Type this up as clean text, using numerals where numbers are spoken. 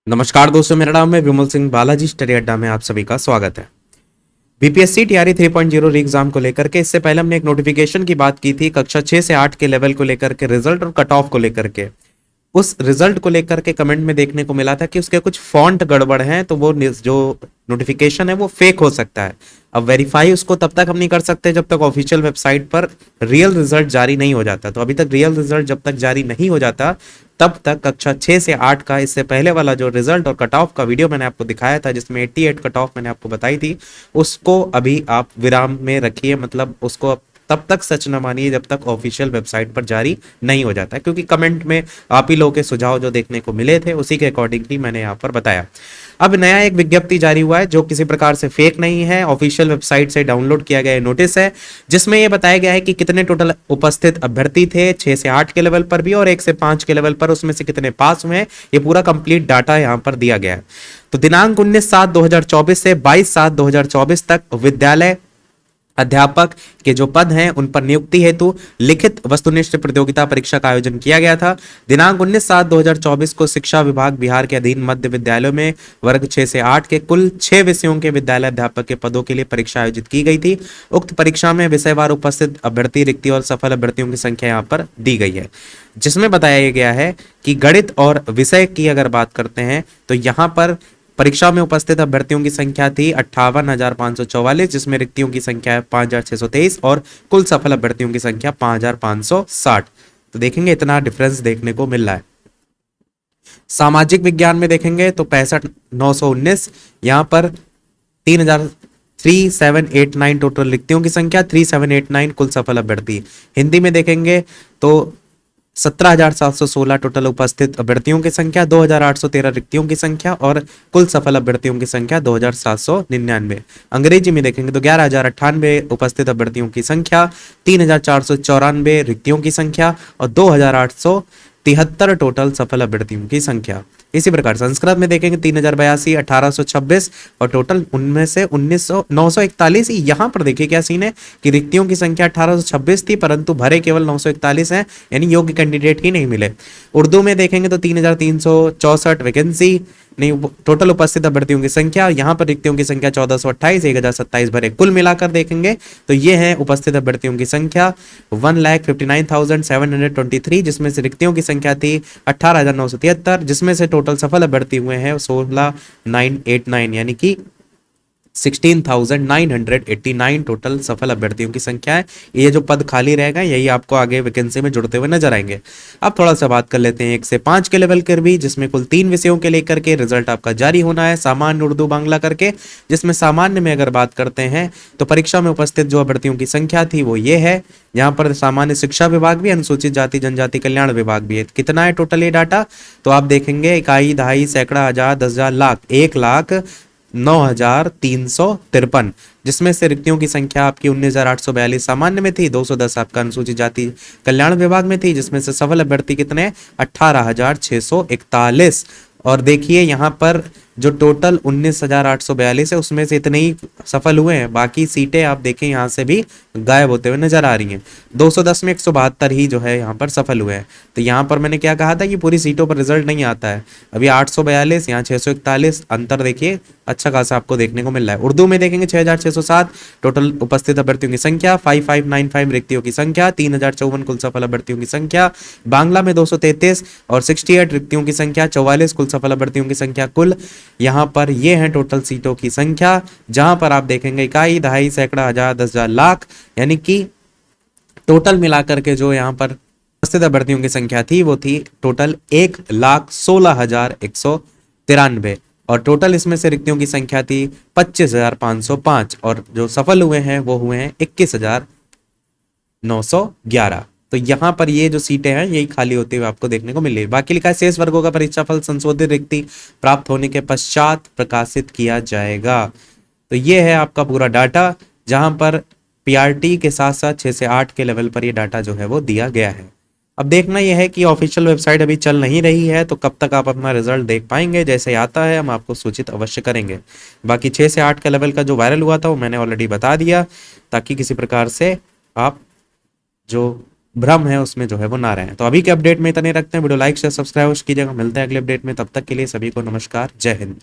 नमस्कार दोस्तों, मेरा नाम है विमल सिंह बालाजी। स्टडी अड्डा में आप सभी का स्वागत है। बीपीएससी टीआरई 3.0 री एग्जाम को लेकर के इससे पहले हमने एक नोटिफिकेशन की बात की थी कक्षा 6 से 8 के लेवल को लेकर के, रिजल्ट और कट ऑफ को लेकर के। उस रिजल्ट को लेकर के कमेंट में देखने को मिला था कि उसके कुछ फॉन्ट गड़बड़ हैं, तो वो जो नोटिफिकेशन है वो फेक हो सकता है। अब वेरीफाई उसको तब तक हम नहीं कर सकते जब तक ऑफिशियल वेबसाइट पर रियल रिजल्ट जारी नहीं हो जाता। तो अभी तक रियल रिजल्ट जब तक जारी नहीं हो जाता तब तक कक्षा 6 से 8 का इससे पहले वाला जो रिजल्ट और कट ऑफ का वीडियो मैंने आपको दिखाया था, जिसमें 88 कट ऑफ मैंने आपको बताई थी, उसको अभी आप विराम में रखिए। मतलब उसको तब तक सच न मानिए जब तक ऑफिशियल वेबसाइट पर जारी नहीं हो जाता है, क्योंकि कमेंट में आप ही लोगों के सुझाव जो देखने को मिले थे उसी के अकॉर्डिंगली मैंने यहाँ पर बताया। अब नया एक विज्ञप्ति जारी हुआ है जो किसी प्रकार से फेक नहीं है, ऑफिशियल वेबसाइट से डाउनलोड किया गया नोटिस है, जिसमें यह बताया गया है कि कितने टोटल उपस्थित अभ्यर्थी थे 6 से 8 के लेवल पर भी और 1 से 5 के लेवल पर, उसमें से कितने पास हुए हैं, ये पूरा कंप्लीट डाटा यहाँ पर दिया गया है। तो दिनांक 19/7/2024 से 22/7/2024 तक विद्यालय अध्यापक के जो पद हैं उन पर नियुक्ति हेतु लिखित वस्तुनिष्ठ प्रतियोगिता परीक्षा का आयोजन किया गया था। दिनांक 19/7/2024 को शिक्षा विभाग बिहार के अधीन मध्य विद्यालयों में वर्ग 6 से 8 के कुल 6 विषयों के विद्यालय अध्यापक के पदों के लिए परीक्षा आयोजित की गई थी। उक्त परीक्षा में विषयवार उपस्थित अभ्यर्थी रिक्ति और सफल अभ्यर्थियों की संख्या यहाँ पर दी गई है, जिसमें बताया गया है कि गणित और विषय की अगर बात करते हैं तो यहाँ पर परीक्षा में उपस्थित अभ्यर्थियों की संख्या थी 58,544, जिसमें रिक्तियों की संख्या है 5,623 और कुल सफल अभ्यर्थियों की संख्या 5,560। तो देखेंगे इतना डिफरेंस देखने को मिल रहा है। सामाजिक विज्ञान में देखेंगे तो 65,919, यहाँ पर 3789 टोटल रिक्तियों की संख्या, 3789 कुल सफल अभ्यर्थी। हिंदी में देखेंगे तो 17,716 टोटल उपस्थित अभ्यर्थियों की संख्या, 2,813 रिक्तियों की संख्या और कुल सफल अभ्यर्थियों की संख्या 2,799। अंग्रेजी में देखेंगे तो 11,098 उपस्थित अभ्यर्थियों की संख्या, 3,494 रिक्तियों की संख्या और 2,873 टोटल सफल अभ्यर्थियों की संख्या। इसी प्रकार संस्कृत में देखेंगे 3,082, 1,826 और टोटल उनमें से 941। यहाँ पर देखिए क्या सीन है कि रिक्तियों की संख्या 1,826 थी परंतु भरे केवल 941 हैं, यानी योग्य कैंडिडेट ही नहीं मिले। उर्दू में देखेंगे तो 3,364 वैकेंसी नहीं, टोटल उपस्थित अभ्यर्थियों की संख्या, यहाँ पर रिक्तियों की संख्या 1,428, 1,027 भरे। कुल मिलाकर देखेंगे तो ये है उपस्थित अभ्यर्थियों की संख्या 1,59,723, जिसमें से रिक्तियों की संख्या थी 18,973, जिसमें से टोटल सफल अभ्यर्थी हुए हैं 16,989, यानी कि 16,989 टोटल सफल अभ्यर्थियों की संख्या है। ये जो पद खाली रहेगा यही आपको आगे वैकेंसी में जुड़ते हुए नजर आएंगे। अब थोड़ा सा बात कर लेते हैं 1 से 5 के लेवल कर भी, जिसमें कुल 3 विषयों के लेकर के रिजल्ट आपका जारी होना है, सामान्य, उर्दू, बांग्ला करके। जिसमें सामान्य में अगर बात करते हैं तो परीक्षा में उपस्थित जो अभ्यर्थियों की संख्या थी वो ये है। यहाँ पर सामान्य शिक्षा विभाग भी, अनुसूचित जाति जनजाति कल्याण विभाग भी है। कितना है टोटल ये डाटा तो आप देखेंगे इकाई, दहाई, सैकड़ा, हजार, 10,000, लाख, 1,09,353, जिसमें से रिक्तियों की संख्या आपकी 19,842 सामान्य में थी, 210 आपका अनुसूचित जाति कल्याण विभाग में थी, जिसमें से सफल अभ्यर्थी कितने 18,641। और देखिए यहाँ पर जो टोटल 19,842 है उसमें से इतने ही सफल हुए हैं, बाकी सीटें आप देखें यहाँ से भी गायब होते हुए नजर आ रही हैं। 210 में 172 ही जो है यहाँ पर सफल हुए हैं। तो यहाँ पर मैंने क्या कहा था कि पूरी सीटों पर रिजल्ट नहीं आता है। अभी 842, यहाँ 641, अंतर देखिए अच्छा खासा आपको देखने को मिल रहा है। उर्दू में देखेंगे 6,607 टोटल उपस्थित अभ्यर्थियों की संख्या, 5,595 रिक्तियों की संख्या, 3,054 कुल सफल अभ्यर्थियों की संख्या। बांग्ला में 233 और 68 रिक्तियों की संख्या, 44 कुल सफल अभ्यर्थियों की संख्या। कुल यहाँ पर ये है टोटल सीटों की संख्या, जहां पर आप देखेंगे इकाई, दहाई, सैकड़ा, हजार, 10,000, लाख, यानी कि टोटल मिलाकर के जो यहाँ पर उपस्थित अभ्यर्थियों की संख्या थी वो थी टोटल 1,16,193 और टोटल इसमें से रिक्तियों की संख्या थी 25,505 और जो सफल हुए हैं वो हुए हैं 21,911। तो यहाँ पर ये जो सीटें हैं यही खाली होते हुए आपको देखने को मिल रही है। बाकी लिखा है शेष वर्गों का परीक्षाफल संशोधित रिक्ति प्राप्त होने के पश्चात प्रकाशित किया जाएगा। तो ये है आपका पूरा डाटा, जहां पर पीआरटी के साथ साथ 6 से 8 के लेवल पर ये डाटा जो है वो दिया गया है। अब देखना यह है कि ऑफिशियल वेबसाइट अभी चल नहीं रही है, तो कब तक आप अपना रिजल्ट देख पाएंगे। जैसे आता है हम आपको सूचित अवश्य करेंगे। बाकी 6 से 8 का लेवल का जो वायरल हुआ था वो मैंने ऑलरेडी बता दिया, ताकि किसी प्रकार से आप जो भ्रम है उसमें जो है वो ना रहें। तो अभी के अपडेट में इतने रखते हैं, वीडियो लाइक शेयर सब्सक्राइब कीजिएगा। मिलते हैं अगले अपडेट में, तब तक के लिए सभी को नमस्कार, जय हिंद।